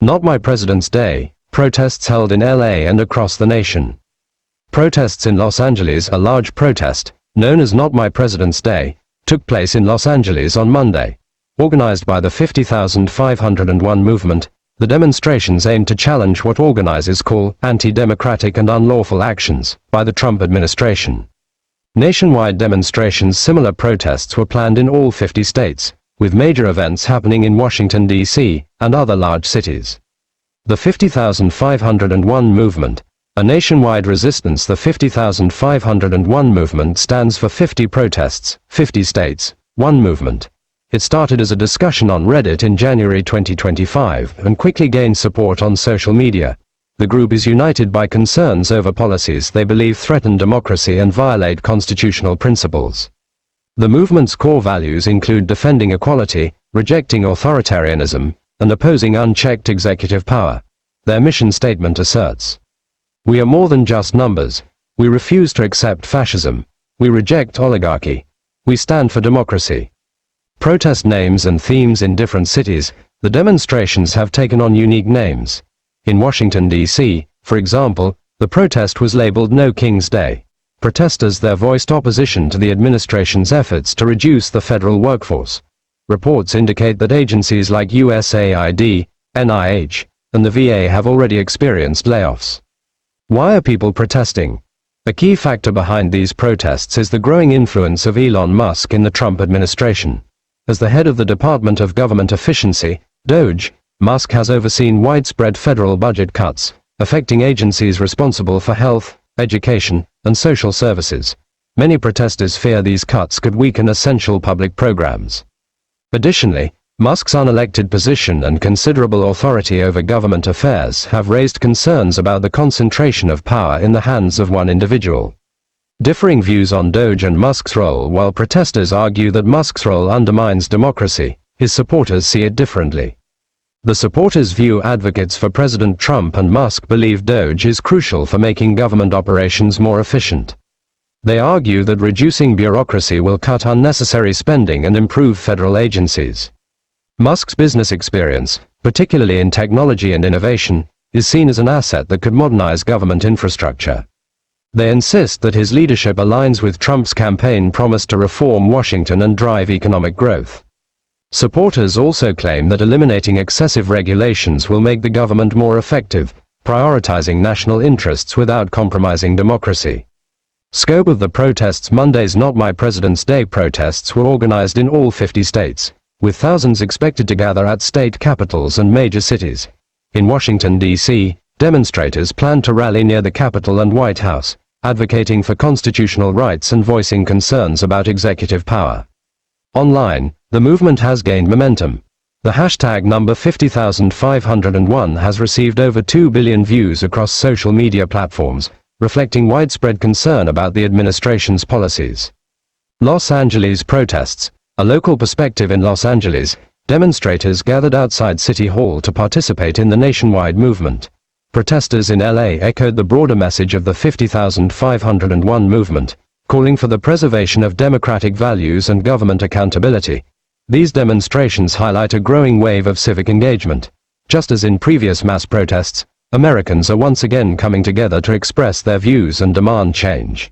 Not My President's Day, protests held in LA and across the nation. Protests in Los Angeles. A large protest, known as Not My President's Day, took place in Los Angeles on Monday. Organized by the 50,501 movement, the demonstrations aimed to challenge what organizers call anti-democratic and unlawful actions by the Trump administration. Nationwide demonstrations. Similar protests were planned in all 50 states, with major events happening in Washington, D.C., and other large cities. The 50,501 movement, a nationwide resistance. The 50,501 movement stands for 50 protests, 50 states, 1 movement. It started as a discussion on Reddit in January 2025 and quickly gained support on social media. The group is united by concerns over policies they believe threaten democracy and violate constitutional principles. The movement's core values include defending equality, rejecting authoritarianism, and opposing unchecked executive power. Their mission statement asserts, "We are more than just numbers. We refuse to accept fascism. We reject oligarchy. We stand for democracy." Protest names and themes. In different cities, the demonstrations have taken on unique names. In Washington, D.C., for example, the protest was labeled No King's Day. Protesters there voiced opposition to the administration's efforts to reduce the federal workforce. Reports indicate that agencies like USAID, NIH, and the VA have already experienced layoffs. Why are people protesting? A key factor behind these protests is the growing influence of Elon Musk in the Trump administration. As the head of the Department of Government Efficiency, DOGE, Musk has overseen widespread federal budget cuts, affecting agencies responsible for health, education, and social services. Many protesters fear these cuts could weaken essential public programs. Additionally, Musk's unelected position and considerable authority over government affairs have raised concerns about the concentration of power in the hands of one individual. Differing views on DOGE and Musk's role. While protesters argue that Musk's role undermines democracy, his supporters see it differently. The supporters view advocates for President Trump and Musk believe DOGE is crucial for making government operations more efficient. They argue that reducing bureaucracy will cut unnecessary spending and improve federal agencies. Musk's business experience, particularly in technology and innovation, is seen as an asset that could modernize government infrastructure. They insist that his leadership aligns with Trump's campaign promise to reform Washington and drive economic growth. Supporters also claim that eliminating excessive regulations will make the government more effective, prioritizing national interests without compromising democracy. Scope of the protests. Monday's Not My President's Day protests were organized in all 50 states, with thousands expected to gather at state capitals and major cities. In Washington, D.C., demonstrators plan to rally near the Capitol and White House, advocating for constitutional rights and voicing concerns about executive power. Online, the movement has gained momentum. The hashtag number 50,501 has received over 2 billion views across social media platforms, reflecting widespread concern about the administration's policies. Los Angeles protests. A local perspective. In Los Angeles, demonstrators gathered outside City Hall to participate in the nationwide movement. Protesters in LA echoed the broader message of the 50,501 movement, calling for the preservation of democratic values and government accountability. These demonstrations highlight a growing wave of civic engagement. Just as in previous mass protests, Americans are once again coming together to express their views and demand change.